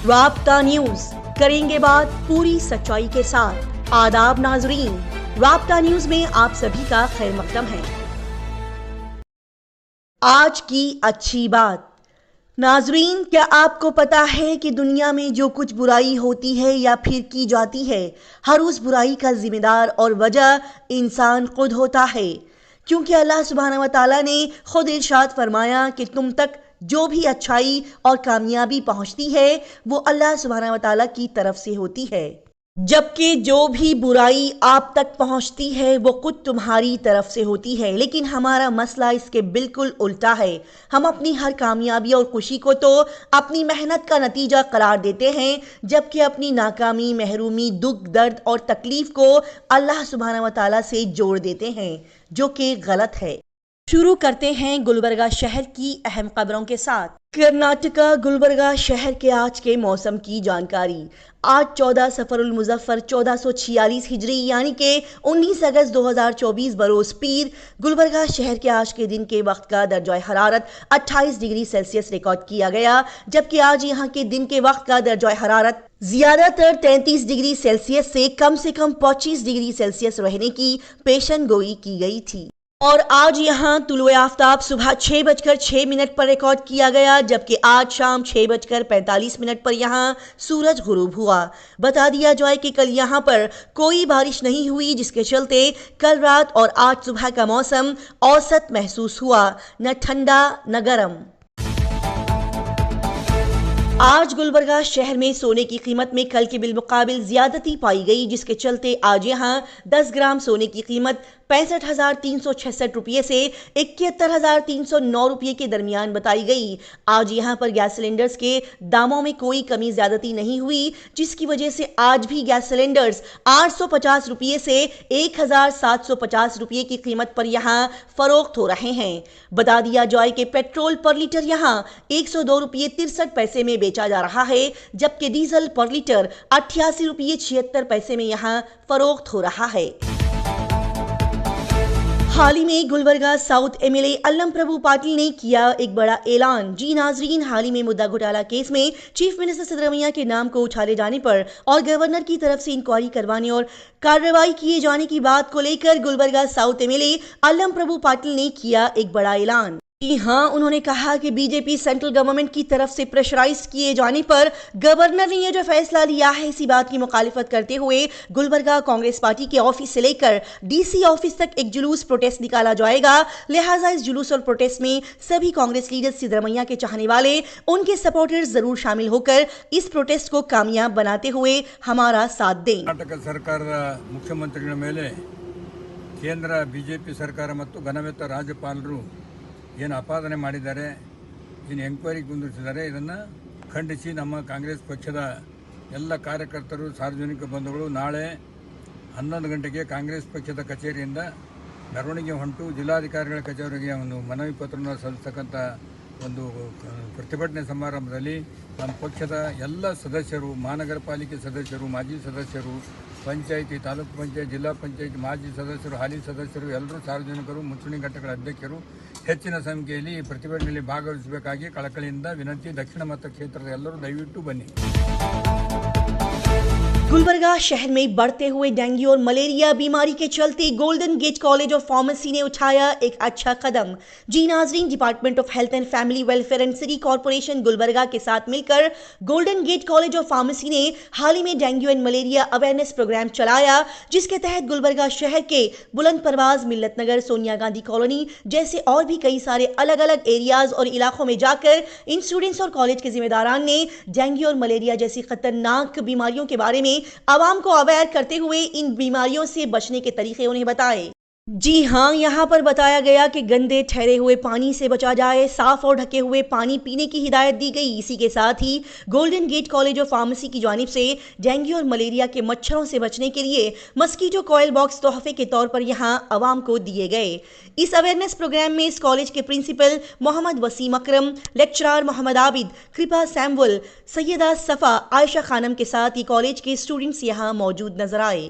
राब्ता न्यूज, करेंगे बात पूरी सच्चाई के साथ। आदाब नाजरीन, राब्ता न्यूज में आप सभी का खैर मकदम है। आज की अच्छी बात। नाजरीन, क्या आपको पता है कि दुनिया में जो कुछ बुराई होती है या फिर की जाती है, हर उस बुराई का जिम्मेदार और वजह इंसान खुद होता है। क्योंकि अल्लाह सुब्हानहू व तआला ने खुद इरशाद फरमाया कि तुम तक जो भी अच्छाई और कामयाबी पहुंचती है वो अल्लाह सुब्हानहू व तआला की तरफ से होती है, जबकि जो भी बुराई आप तक पहुंचती है वो खुद तुम्हारी तरफ से होती है। लेकिन हमारा मसला इसके बिल्कुल उल्टा है। हम अपनी हर कामयाबी और खुशी को तो अपनी मेहनत का नतीजा करार देते हैं, जबकि अपनी नाकामी, महरूमी, दुख, दर्द और तकलीफ को अल्लाह सुब्हानहू व तआला से जोड़ देते हैं, जो कि गलत है। शुरू करते हैं गुलबर्गा शहर की अहम खबरों के साथ। कर्नाटका गुलबर्गा शहर के आज के मौसम की जानकारी। आज 14 सफरुल मुजफ्फर 1446 हिजरी यानी कि 19 अगस्त 2024 बरोज पीर, गुलबर्गा शहर के आज के दिन के वक्त का दर्जा हरारत 28 डिग्री सेल्सियस रिकॉर्ड किया गया, जबकि आज यहाँ के दिन के वक्त का दर्जा हरारत ज्यादातर 33 डिग्री सेल्सियस से कम 25 डिग्री सेल्सियस रहने की पेशन गोई की गई थी। और आज यहाँ तुलुए आफ्ताब सुबह 6:06 पर रिकॉर्ड किया गया, जबकि आज शाम 6:45 पर यहाँ सूरज गुरूब हुआ। बता दिया जाए कि कल यहाँ पर कोई बारिश नहीं हुई, जिसके चलते कल रात और आज सुबह का मौसम औसत महसूस हुआ, न ठंडा न गर्म। आज गुलबर्गा शहर में सोने की कीमत में कल के बिलमुकाबिल ज्यादती पाई गई, जिसके चलते आज यहाँ 10 ग्राम सोने की कीमत 65,366 रुपये से 71,309 रुपये के दरमियान बताई गई। आज यहाँ पर गैस सिलेंडर्स के दामों में कोई कमी ज्यादती नहीं हुई, जिसकी वजह से आज भी गैस सिलेंडर्स 850 रुपये से 1,750 रुपये की कीमत पर यहाँ फरोख्त हो रहे हैं। बता दिया जाए कि पेट्रोल पर लीटर यहाँ 102 रुपये 63 पैसे में बेचा जा रहा है, जबकि डीजल पर लीटर 88 रुपये 76 पैसे में यहाँ फरोख्त हो रहा है। हाल ही में गुलबर्गा साउथ एमएलए अल्लम प्रभु पाटिल ने किया एक बड़ा ऐलान। जी नाजरीन, हाल ही में मुद्दा घोटाला केस में चीफ मिनिस्टर सिद्धरमैया के नाम को उछाले जाने पर और गवर्नर की तरफ से इंक्वायरी करवाने और कार्रवाई किए जाने की बात को लेकर गुलबर्गा साउथ एमएलए अल्लम प्रभु पाटिल ने किया एक बड़ा ऐलान। जी हाँ, उन्होंने कहा कि बीजेपी सेंट्रल गवर्नमेंट की तरफ से प्रेशराइज किए जाने पर गवर्नर ने यह जो फैसला लिया है, इसी बात की मुखालिफत करते हुए गुलबर्गा कांग्रेस पार्टी के ऑफिस से लेकर डीसी ऑफिस तक एक जुलूस प्रोटेस्ट निकाला जाएगा। लिहाजा इस जुलूस और प्रोटेस्ट में सभी कांग्रेस लीडर सिद्धरमैया के चाहने वाले, उनके सपोर्टर्स जरूर शामिल होकर इस प्रोटेस्ट को कामयाब बनाते हुए हमारा साथ दें। कर्नाटक सरकार मुख्यमंत्री मेले केंद्र बीजेपी सरकार ಮತ್ತು ಘನವೆತ್ತ ರಾಜ್ಯಪಾಲರು ಏನು ಅಪಾದನೆ ಮಾಡಿದ್ದಾರೆ, ಏನು ಎಂಕ್ವೈರಿಗೆ ಕುಂದಿರಿಸಿದ್ದಾರೆ, ಇದನ್ನು ಖಂಡಿಸಿ ನಮ್ಮ ಕಾಂಗ್ರೆಸ್ ಪಕ್ಷದ ಎಲ್ಲ ಕಾರ್ಯಕರ್ತರು, ಸಾರ್ವಜನಿಕ ಬಂಧುಗಳು ನಾಳೆ 11 ಗಂಟೆಗೆ ಕಾಂಗ್ರೆಸ್ ಪಕ್ಷದ ಕಚೇರಿಯಿಂದ ಮೆರವಣಿಗೆ ಹೊಂಟು ಜಿಲ್ಲಾಧಿಕಾರಿಗಳ ಕಚೇರಿಗೆ ಒಂದು ಮನವಿ ಪತ್ರವನ್ನು ಸಲ್ಲಿಸತಕ್ಕಂಥ ಒಂದು ಪ್ರತಿಭಟನೆ ಸಮಾರಂಭದಲ್ಲಿ ನಮ್ಮ ಪಕ್ಷದ ಎಲ್ಲ ಸದಸ್ಯರು, ಮಹಾನಗರ ಪಾಲಿಕೆ ಸದಸ್ಯರು, ಮಾಜಿ ಸದಸ್ಯರು, ಪಂಚಾಯಿತಿ, ತಾಲೂಕು ಪಂಚಾಯತ್, ಜಿಲ್ಲಾ ಪಂಚಾಯತ್ ಮಾಜಿ ಸದಸ್ಯರು, ಹಾಲಿ ಸದಸ್ಯರು, ಎಲ್ಲರೂ ಸಾರ್ವಜನಿಕರು, ಮುಂಚೂಣಿ ಘಟಕಗಳ ಅಧ್ಯಕ್ಷರು ಹೆಚ್ಚಿನ ಸಂಖ್ಯೆಯಲ್ಲಿ ಪ್ರತಿಭಟನೆಯಲ್ಲಿ ಭಾಗವಹಿಸಬೇಕಾಗಿ ಕಳಕಳಿಯಿಂದ ವಿನಂತಿ. ದಕ್ಷಿಣ ಮತಕ್ಷೇತ್ರದ ಎಲ್ಲರೂ ದಯವಿಟ್ಟು ಬನ್ನಿ। गुलबर्गा शहर में बढ़ते हुए डेंगू और मलेरिया बीमारी के चलते Golden Gate College of Pharmacy ने उठाया एक अच्छा कदम। जी नाजरीन, Department of Health and Family Welfare and City Corporation Gulbarga के साथ मिलकर Golden Gate College of Pharmacy ने हाल ही में dengue and malaria awareness programme चलाया, जिसके तहत गुलबर्गा शहर के बुलंद परवाज, मिल्लत नगर, सोनिया गांधी कॉलोनी जैसे और भी कई सारे अलग अलग एरियाज और इलाकों में जाकर इन स्टूडेंट्स और कॉलेज के जिम्मेदारान ने डेंगू और मलेरिया जैसी खतरनाक बीमारियों के बारे में आवाम को अवेयर करते हुए इन बीमारियों से बचने के तरीके उन्हें बताए। जी हाँ, यहाँ पर बताया गया कि गंदे ठहरे हुए पानी से बचा जाए, साफ और ढके हुए पानी पीने की हिदायत दी गई। इसी के साथ ही Golden Gate College of Pharmacy की जानिब से डेंगू और मलेरिया के मच्छरों से बचने के लिए मस्कीटो कॉयल बॉक्स तोहफे के तौर पर यहाँ आवाम को दिए गए। इस अवेयरनेस प्रोग्राम में इस कॉलेज के प्रिंसिपल मोहम्मद वसीम अकरम, लेक्चरर मोहम्मद आबिद, कृपा सैमुअल, सैयदा सफ़ा, आयशा खानम के साथ ये कॉलेज के स्टूडेंट्स यहाँ मौजूद नजर आए।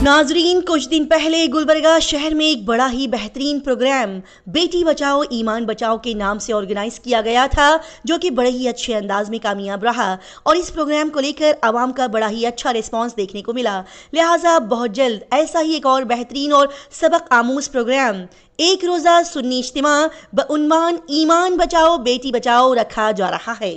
नाजरीन, कुछ दिन पहले गुलबर्गा शहर में एक बड़ा ही बेहतरीन प्रोग्राम बेटी बचाओ ईमान बचाओ के नाम से ऑर्गेनाइज किया गया था, जो कि बड़े ही अच्छे अंदाज में कामयाब रहा और इस प्रोग्राम को लेकर आवाम का बड़ा ही अच्छा रिस्पांस देखने को मिला। लिहाजा बहुत जल्द ऐसा ही एक और बेहतरीन और सबक आमूज प्रोग्राम एक रोज़ा सुन्नी इज्तिमा बउन्वान ईमान बचाओ बेटी बचाओ रखा जा रहा है।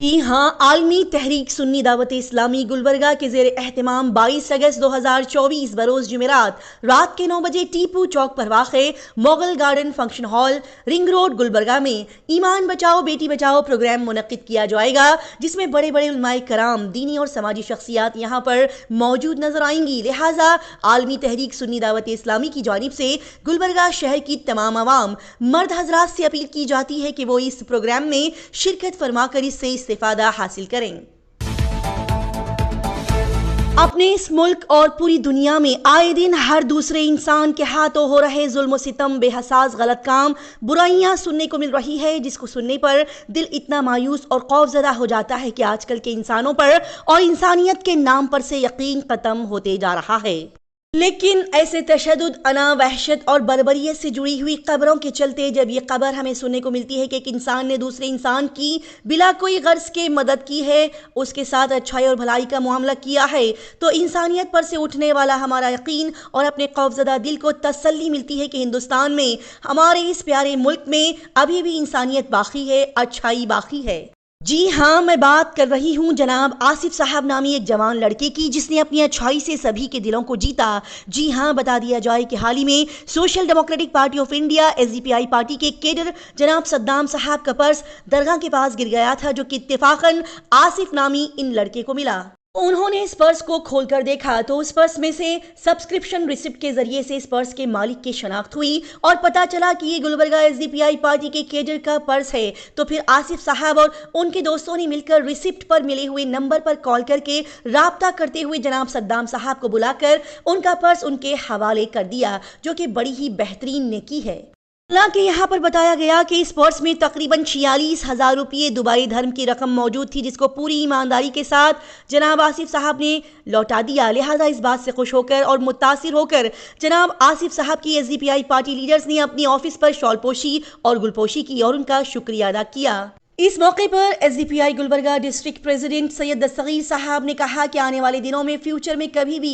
जी हाँ, आलमी तहरीक सुन्नी दावत इस्लामी गुलबर्गा के ज़ेर एहतमाम 22 अगस्त 2024 बरोज़ जुमेरात रात के 9 बजे टीपू चौक पर वाक़े Mughal garden function hall ring road Gulbarga में ईमान बचाओ बेटी बचाओ प्रोग्राम मुनक्किद किया जाएगा, जिसमें बड़े बड़े उलमाए कराम दीनी और समाजी शख्सियात यहाँ पर मौजूद नजर आएंगी। लिहाजा आलमी तहरीक सुन्नी दावत इस्लामी की जानिब से गुलबर्गा शहर की तमाम आवाम मर्द हजरात से अपील की जाती है कि वो इस प्रोग्राम में शिरकत फरमाकर इससे इस्तिफादा हासिल करें। अपने इस मुल्क और पूरी दुनिया में आए दिन हर दूसरे इंसान के हाथों हो रहे जुल्म सितम, बेहसास गलत काम, बुराइयां सुनने को मिल रही है, जिसको सुनने पर दिल इतना मायूस और खौफजदा हो जाता है कि आजकल के इंसानों पर और इंसानियत के नाम पर से यकीन खत्म होते जा रहा है। लेकिन ऐसे तशद्दुद, अना, वहशत और बर्बरियत से जुड़ी हुई खबरों के चलते जब ये खबर हमें सुनने को मिलती है कि एक इंसान ने दूसरे इंसान की बिला कोई गर्ज के मदद की है, उसके साथ अच्छाई और भलाई का मामला किया है, तो इंसानियत पर से उठने वाला हमारा यकीन और अपने खौफजदा दिल को तसल्ली मिलती है कि हिंदुस्तान में, हमारे इस प्यारे मुल्क में अभी भी इंसानियत बाकी है, अच्छाई बाकी है। जी हाँ, मैं बात कर रही हूँ जनाब आसिफ साहब नामी एक जवान लड़के की, जिसने अपनी अच्छाई से सभी के दिलों को जीता। जी हाँ, बता दिया जाए कि हाल ही में social democratic party of India SDPI party के केडर जनाब सद्दाम साहब का पर्स दरगाह के पास गिर गया था, जो कि इत्तेफाकन आसिफ नामी इन लड़के को मिला। उन्होंने इस पर्स को खोलकर देखा तो उस पर्स में से सब्सक्रिप्शन रिसिप्ट के जरिए से इस पर्स के मालिक की शनाख्त हुई और पता चला कि ये गुलबर्गा SDPI पार्टी के केडर का पर्स है। तो फिर आसिफ साहब और उनके दोस्तों ने मिलकर रिसिप्ट पर मिले हुए नंबर पर कॉल करके राब्ता करते हुए जनाब सद्दाम साहब को बुलाकर उनका पर्स उनके हवाले कर दिया, जो कि बड़ी ही बेहतरीन नेकी है। हालांकि यहाँ पर बताया गया कि इस पर्स में तकरीबन 46,000 रुपये दुबाई धर्म की रकम मौजूद थी, जिसको पूरी ईमानदारी के साथ जनाब आसिफ साहब ने लौटा दिया। लिहाजा इस बात से खुश होकर और मुतासिर होकर जनाब आसिफ साहब की SDPI पार्टी लीडर्स ने अपनी ऑफिस पर शॉलपोशी और गुलपोशी की और उनका शुक्रिया अदा किया। इस मौके पर SDPI Gulbarga district president Syed Dastgir sahab ने कहा कि आने वाले दिनों में फ्यूचर में कभी भी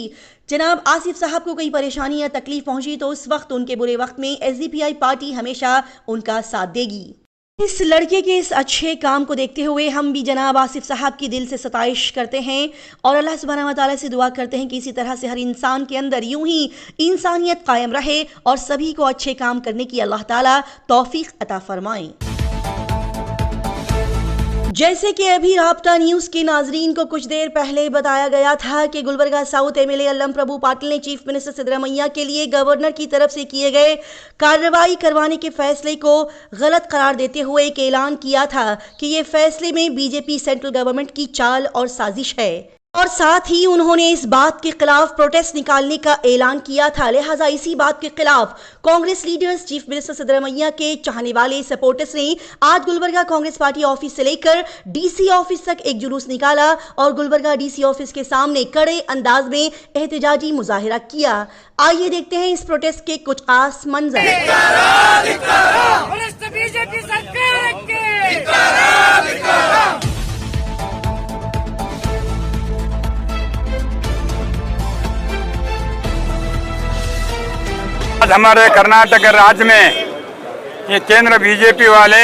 जनाब आसिफ साहब को कोई परेशानी या तकलीफ पहुंची तो उस वक्त, उनके बुरे वक्त में SDPI पार्टी हमेशा उनका साथ देगी। इस लड़के के इस अच्छे काम को देखते हुए हम भी जनाब आसिफ साहब की दिल से सताइश करते हैं और अल्लाह सुब्हानहू व तआला से दुआ करते हैं कि इसी तरह से हर इंसान के अंदर यूं ही इंसानियत कायम रहे और सभी को अच्छे काम करने की अल्लाह ताला तौफीक अता फरमाए। जैसे कि अभी राब्ता न्यूज़ के नाजरीन को कुछ देर पहले बताया गया था कि गुलबर्गा साउथ MLA अल्लम प्रभु पाटिल ने चीफ मिनिस्टर सिद्धरामैया के लिए गवर्नर की तरफ से किए गए कार्रवाई करवाने के फैसले को गलत करार देते हुए एक ऐलान किया था कि ये फैसले में BJP सेंट्रल गवर्नमेंट की चाल और साजिश है और साथ ही उन्होंने इस बात के खिलाफ प्रोटेस्ट निकालने का ऐलान किया था। लिहाजा इसी बात के खिलाफ Congress leaders, chief minister Siddaramaiah के चाहने वाले सपोर्टर्स ने आज गुलबर्गा कांग्रेस पार्टी ऑफिस से लेकर DC ऑफिस तक एक जुलूस निकाला और गुलबर्गा DC ऑफिस के सामने कड़े अंदाज में एहतजाजी मुजाहिरा किया। आइए देखते हैं इस प्रोटेस्ट के कुछ खास मंजर। आज हमारे कर्नाटक राज्य में ये केंद्र BJP वाले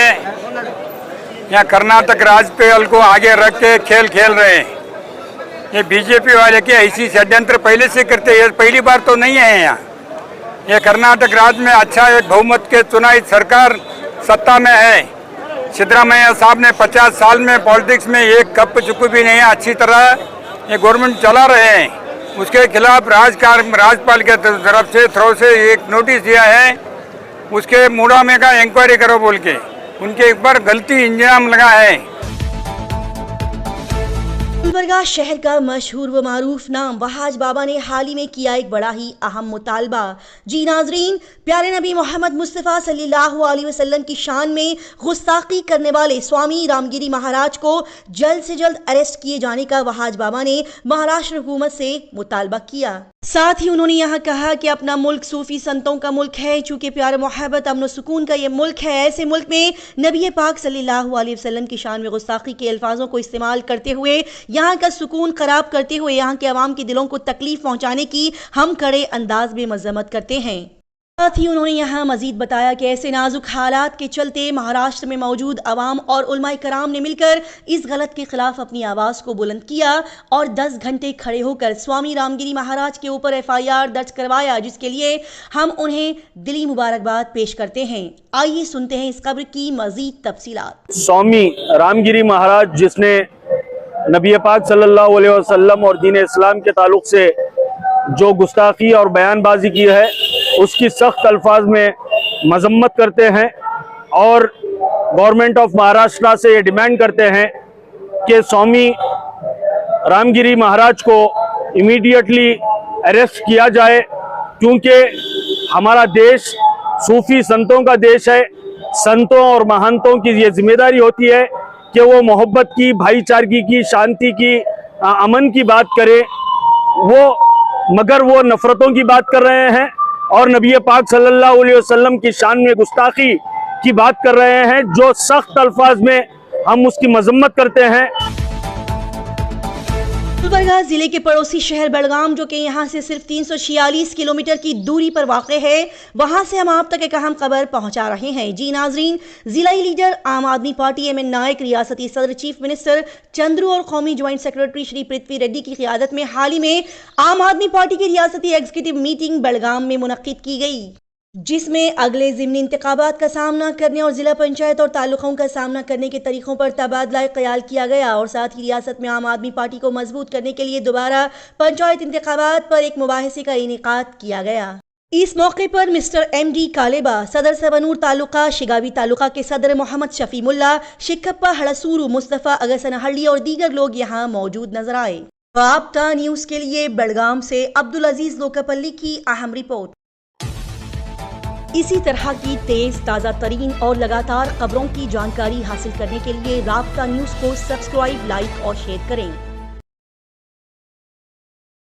यहाँ कर्नाटक राज्यपाल को आगे रख के खेल खेल रहे हैं। ये BJP वाले के ऐसी षड्यंत्र पहले से करते हैं, पहली बार तो नहीं है यहाँ। ये कर्नाटक राज्य में अच्छा एक बहुमत के चुनावी सरकार सत्ता में है। सिद्धरामैया साहब ने 50 साल में पॉलिटिक्स में एक कप चुकू भी नहीं है, अच्छी तरह ये गवर्नमेंट चला रहे हैं। उसके खिलाफ राज्यपाल के तरफ से थ्रो से एक नोटिस दिया है, उसके मुड़ामे का इंक्वायरी करो बोल के उनके ऊपर गलती इंजाम लगा है। गुलबर्गा शहर का मशहूर व मारूफ नाम वहाज बाबा ने हाल ही में किया एक बड़ा ही अहम मुतालबा। जी नाजरीन, प्यारे नबी मोहम्मद मुस्तफ़ा सल्लल्लाहु अलैहि वसल्लम की शान में गुस्ताखी करने वाले स्वामी रामगिरी महाराज को जल्द से जल्द अरेस्ट किए जाने का वहाज बाबा ने महाराष्ट्र हुकूमत से मुतालबा किया। साथ ही उन्होंने यहाँ कहा कि अपना मुल्क सूफी संतों का मुल्क है, चूँकि प्यार मोहब्बत अमन सुकून का ये मुल्क है। ऐसे मुल्क में नबी पाक सल्लल्लाहु अलैहि वसल्लम की शान में गुस्ताखी के अल्फाजों को इस्तेमाल करते हुए यहाँ का सुकून खराब करते हुए यहाँ के अवाम के दिलों को तकलीफ पहुँचाने की हम कड़े अंदाज में मजम्मत करते हैं। साथ ही उन्होंने यहाँ मजीद बताया कि ऐसे नाजुक हालात के चलते महाराष्ट्र में मौजूद अवाम और उलमाए कराम ने मिलकर इस गलत के खिलाफ अपनी आवाज़ को बुलंद किया और 10 घंटे खड़े होकर स्वामी रामगिरी महाराज के ऊपर FIR दर्ज करवाया, जिसके लिए हम उन्हें दिली मुबारकबाद पेश करते हैं। आइए सुनते हैं इस खबर की मजीद तफसीलात। स्वामी रामगिरी महाराज जिसने नबी पाक सल्लल्लाहु अलैहि वसल्लम और दीन इस्लाम के ताल्लुक से जो गुस्ताखी और बयानबाजी की है उसकी सख्त अल्फाज में मजम्मत करते हैं और गवर्नमेंट ऑफ महाराष्ट्र से ये डिमांड करते हैं कि स्वामी रामगिरी महाराज को इमीडिएटली अरेस्ट किया जाए, क्योंकि हमारा देश सूफी संतों का देश है। संतों और महंतों की ये जिम्मेदारी होती है कि वो मोहब्बत की, भाईचारगी की, शांति की, अमन की बात करें, मगर वो नफरतों की बात कर रहे हैं और नबी पाक सल्लल्लाहु अलैहि वसल्लम की शान में गुस्ताखी की बात कर रहे हैं, जो सख्त अल्फाज में हम उसकी मजम्मत करते हैं। गुलबर्गा जिले के पड़ोसी शहर बेलगाम, जो कि यहाँ से सिर्फ 346 किलोमीटर की दूरी पर वाक़ है, वहाँ से हम आप तक एक अहम खबर पहुँचा रहे हैं। जी नाजरीन, जिलाई लीडर आम आदमी पार्टी MN नायक, रियासती सदर, चीफ मिनिस्टर चंद्रू और कौमी ज्वाइंट सेक्रेटरी श्री पृथ्वी रेड्डी की क़ियादत में हाल ही में आम आदमी पार्टी की रियासती एग्जीक्यूटिव मीटिंग बेलगाम में मुनक्किद की गई, जिसमें अगले ज़िमनी इंतखाबात का सामना करने और ज़िला पंचायत और ताल्लुकों का सामना करने के तरीक़ों पर तबादला ख्याल किया गया और साथ ही रियासत में आम आदमी पार्टी को मजबूत करने के लिए दोबारा पंचायत इंतखाबात पर एक मुबाहिसे का इनेकाद किया गया। इस मौके पर मिस्टर MD कालेबा, सदर सबनूर तालुका, शिगावी तालुका के सदर मोहम्मद शफी मुल्ला, शिकप्पा हड़सूरू, मुस्तफ़ा अगसनहल्ली और दीगर लोग यहाँ मौजूद नजर आए। राब्ता न्यूज़ के लिए बेलगाम से अब्दुल अजीज लोकापल्ली की अहम रिपोर्ट। इसी तरह की तेज, ताज़ा तरीन और लगातार खबरों की जानकारी हासिल करने के लिए राब्ता न्यूज़ को सब्सक्राइब, लाइक और शेयर करें।